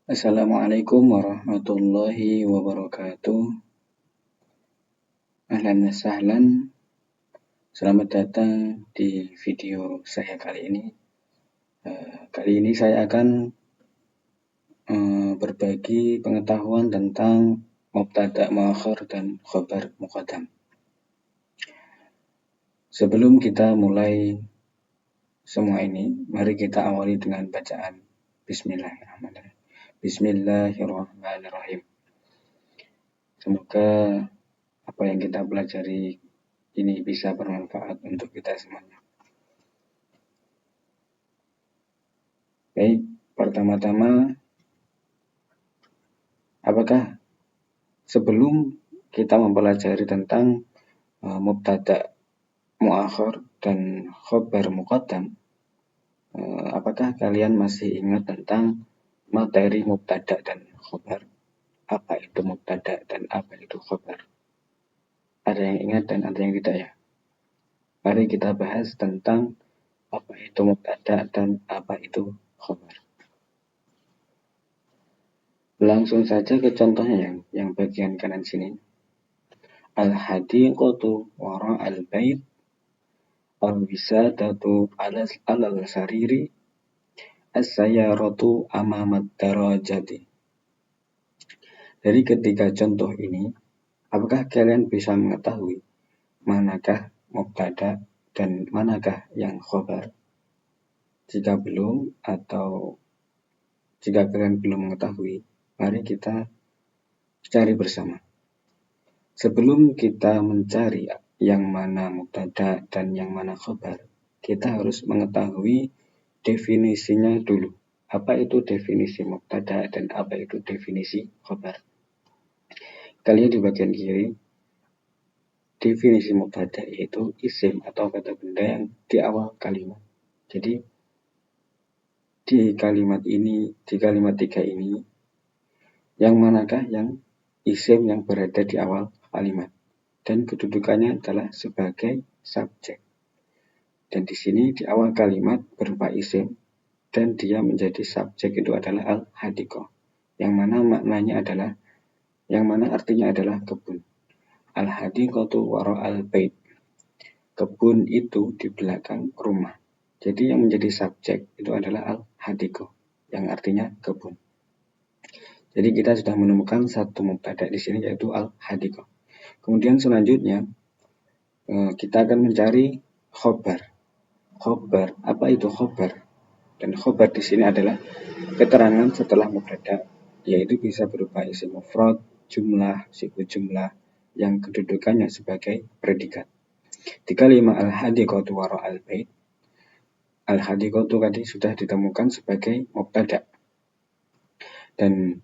Assalamualaikum warahmatullahi wabarakatuh. Ahlan wa sahlan. Selamat datang di video saya kali ini. Kali ini saya akan berbagi pengetahuan tentang mubtada' muakhar dan khobar muqaddam. Sebelum kita mulai semua ini, mari kita awali dengan bacaan Bismillahirrahmanirrahim. Bismillahirrahmanirrahim. Semoga apa yang kita pelajari ini bisa bermanfaat untuk kita semuanya. Baik, pertama-tama, apakah sebelum kita mempelajari tentang mubtada' muakhar dan khobar muqaddam, apakah kalian masih ingat tentang materi mubtada' dan khobar? Apa itu mubtada' dan apa itu khobar? Ada yang ingat dan ada yang tidak ya? Mari kita bahas tentang apa itu mubtada' dan apa itu khobar. Langsung saja ke contohnya yang bagian kanan sini. Al-hadiqatu wara'al bait, al-wisadatu alal sariri, as-sayyaratu amamat darajati. Dari ketiga contoh ini, apakah kalian bisa mengetahui manakah mubtada dan manakah yang khobar? Jika belum atau jika kalian belum mengetahui, mari kita cari bersama. Sebelum kita mencari yang mana mubtada dan yang mana khobar, kita harus mengetahui definisinya dulu. Apa itu definisi mubtada dan apa itu definisi khobar? Kita lihat di bagian kiri. Definisi mubtada yaitu isim atau kata benda yang di awal kalimat. Jadi di kalimat tiga ini, yang manakah yang isim yang berada di awal kalimat dan kedudukannya adalah sebagai subjek. Dan di sini di awal kalimat berupa isim dan dia menjadi subjek itu adalah al-hadiqah, yang mana artinya adalah kebun. Al-hadiqatu wara'al bait. Kebun itu di belakang rumah. Jadi yang menjadi subjek itu adalah al-hadiqah, yang artinya kebun. Jadi kita sudah menemukan satu mubtada di sini yaitu al-hadiqah. Kemudian selanjutnya kita akan mencari khobar. Khobar, apa itu khobar? Dan khobar di sini adalah keterangan setelah mubtada, yaitu bisa berupa isim mufrad, jumlah, siku jumlah yang kedudukannya sebagai predikat. Di kalimat al-hadiqatu wara'al bait, al-hadiqatu tadi sudah ditemukan sebagai mubtada. Dan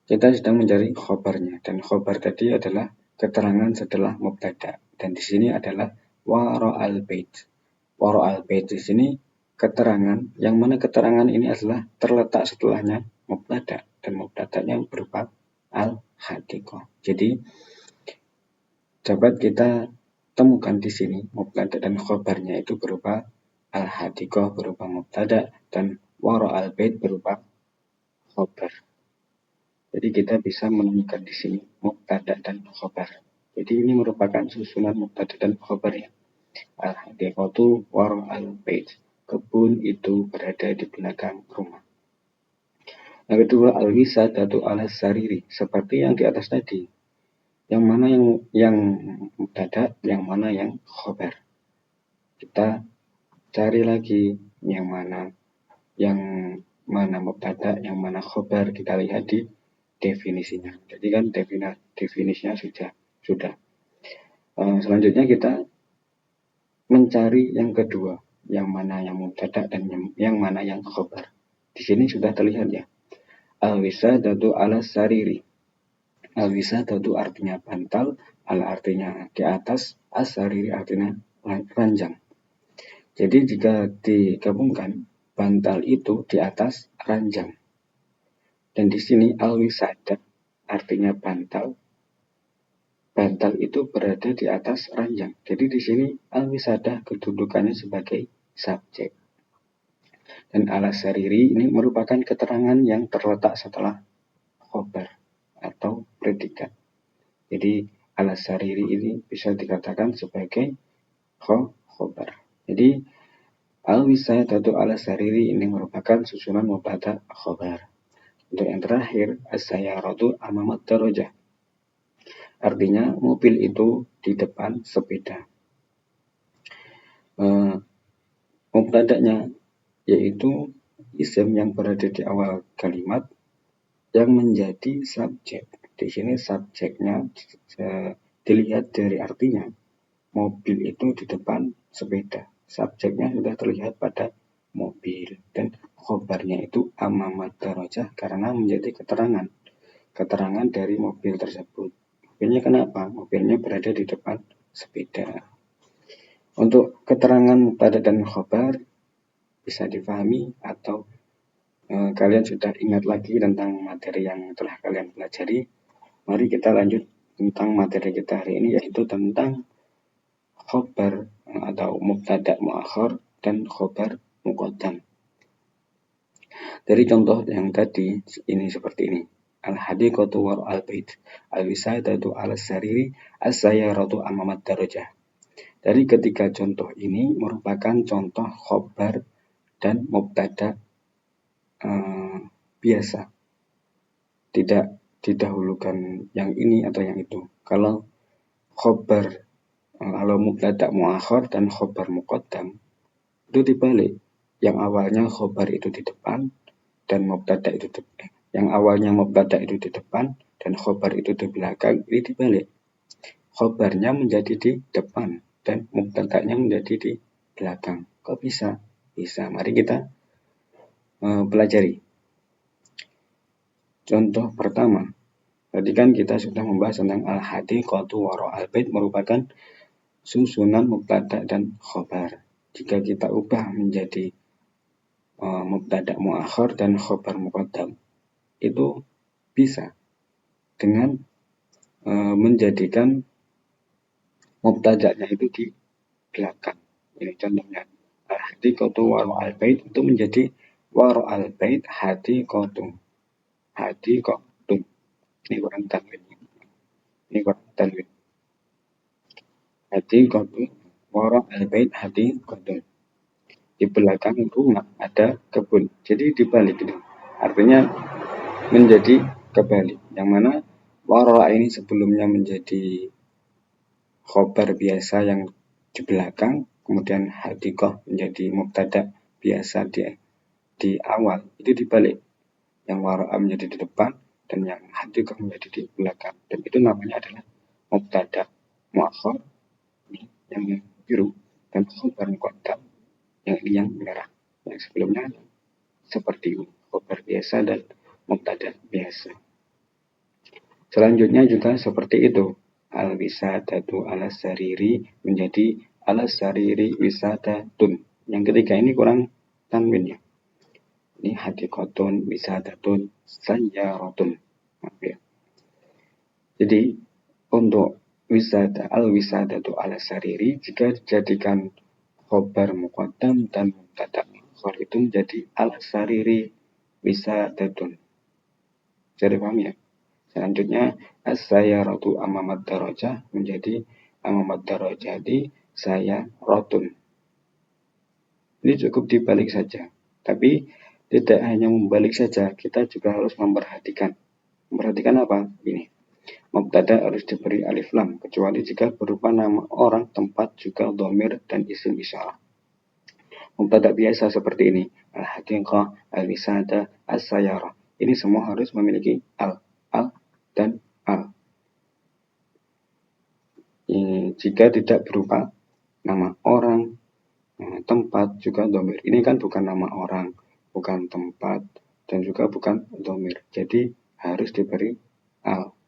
kita sedang mencari khobarnya, dan khobar tadi adalah keterangan setelah mubtada. Dan di sini adalah wara'al bait. Wara'al bait di sini keterangan, yang mana keterangan ini adalah terletak setelahnya mubtada, dan mubtadanya berupa al-hadiqah. Jadi dapat kita temukan di sini mubtada dan khobarnya itu berupa al-hadiqah berupa mubtada dan wara'al bait berupa khobar. Jadi kita bisa menemukan di sini mubtada dan khobar. Jadi ini merupakan susunan mubtada dan khobar ya. Al-hadiqatu wara'al bait. Kebun itu berada di belakang rumah. Yang kedua, al-wisadatu alas sariri, seperti yang di atas tadi. Yang mana yang mubtada, yang mana yang khobar. Kita cari lagi yang mana mubtada, yang mana khobar. Kita lihat di definisinya. Jadi kan definisinya sudah. Selanjutnya kita mencari yang kedua, yang mana yang mubtada dan yang mana yang khobar. Di sini sudah terlihat ya. Al-wisadatu alas sariri. Al-wisadatu artinya bantal, al artinya di atas, as-sariri artinya ranjang. Jadi jika digabungkan, bantal itu di atas ranjang. Dan di sini al-wisada artinya bantal. Bantal itu berada di atas ranjang. Jadi di sini al-wisada kedudukannya sebagai subjek. Dan ala sariri ini merupakan keterangan yang terletak setelah khobar atau predikat. Jadi ala sariri ini bisa dikatakan sebagai khobar. Jadi al-wisadatu ala sariri ini merupakan susunan mubtada khobar. Untuk yang terakhir, as-sayyaratu amamat darajah. Artinya mobil itu di depan sepeda. Mubtada'nya yaitu isim yang berada di awal kalimat yang menjadi subjek. Di sini subjeknya dilihat dari artinya. Mobil itu di depan sepeda. Subjeknya sudah terlihat pada mobil. Dan khobarnya itu amamat darajah karena menjadi keterangan dari mobil tersebut. Mobilnya kenapa? Mobilnya berada di depan sepeda. Untuk keterangan mubtada dan khobar bisa difahami atau kalian sudah ingat lagi tentang materi yang telah kalian pelajari. Mari kita lanjut tentang materi kita hari ini, yaitu tentang khobar atau mubtada muakhar dan khobar muqaddam. Dari contoh yang tadi ini seperti ini. Al-hadiqatu war al-bait, al-wisadatu ala sariri, as-sayyaratu amamat darajah. Dari ketiga contoh ini merupakan contoh khobar dan mubtada biasa. Tidak didahulukan yang ini atau yang itu. Kalau khobar, kalau mubtada muakhar dan khobar muqaddam itu dibalik. Yang awalnya khobar itu di depan dan mubtada itu yang awalnya mubtada itu di depan dan khobar itu di belakang, ini dibalik. Khobarnya menjadi di depan dan mubtada'nya menjadi di belakang. Kok bisa? Bisa. Mari kita pelajari. Contoh pertama. Tadi kan kita sudah membahas tentang al-hadiqatu wara al-bait merupakan susunan mubtada dan khobar. Jika kita ubah menjadi mubtada muakhar dan khobar muqaddam, itu bisa dengan menjadikan mubtada'nya itu di belakang. Ini contohnya. Al-hadiqatu wara al-bait itu menjadi wara al-bait hadiqatu. Hadiqatu. Ini kurang tanwin. Hadiqatu wara al-bait hadiqatu. Di belakang rumah ada kebun. Jadi dibalik itu. Artinya menjadi kebalik. Yang mana wara ini sebelumnya menjadi khobar biasa yang di belakang, kemudian hadiqah menjadi mubtada biasa di awal. Itu dibalik. Yang wara menjadi di depan dan yang hadiqah menjadi di belakang. Dan itu namanya adalah mubtada muakhar yang biru dan khobar muqaddam yang merah. Yang sebelumnya seperti khobar biasa dan mubtada biasa. Selanjutnya juga seperti itu. Al-wisadatu ala sariri menjadi ala sariri wisadatun. Yang ketiga ini kurang tanwin ya. Ini hadiqatun, wisadatun, sayyaratun. Jadi untuk al-wisadatu ala sariri jika dijadikan khobar muqaddam dan mubtada muakhar itu menjadi al-sariri wisadatun. Jadi paham ya? Selanjutnya as-sayyaratu amamat darajah menjadi amamat darajah di sayyaratun. Ini cukup dibalik saja. Tapi tidak hanya membalik saja, kita juga harus memperhatikan. Memperhatikan apa? Ini. Mubtada harus diberi alif lam, kecuali jika berupa nama orang, tempat, juga dhamir dan isim isyarah. Mubtada biasa seperti ini, al-hadiqah, al-wisada, as-sayyarah. Ini semua harus memiliki al dan al. Jika tidak berupa nama orang, tempat, juga dhamir. Ini kan bukan nama orang, bukan tempat, dan juga bukan dhamir. Jadi harus diberi al.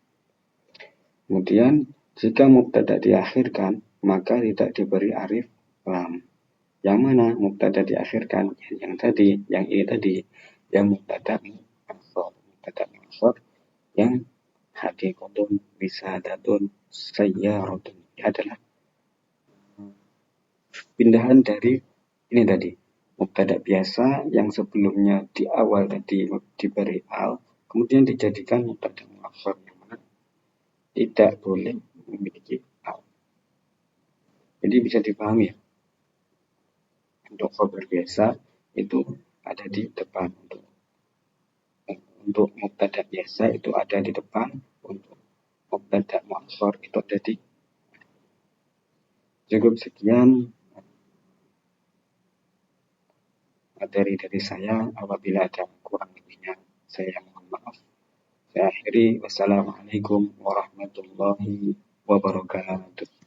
Kemudian jika mubtada diakhirkan, maka tidak diberi alif lam. Yang mana mubtada diakhirkan? Yang tadi, yang ini tadi, yang mubtada muakhar, yang hadiqatun, wisadatun, sayyaratun. Ini adalah pindahan dari ini tadi. mubtada biasa yang sebelumnya di awal tadi diberi al, kemudian dijadikan mubtada muakhar yang mana tidak boleh memiliki al. Jadi bisa dipahami ya, untuk khabar biasa itu ada di depan, untuk mubtada biasa itu ada di depan, untuk mubtada muakhar itu ada di. Cukup sekian materi dari saya. Apabila ada kurang lebihnya saya mohon maaf. Saya akhiri, wassalamualaikum warahmatullahi wabarakatuh.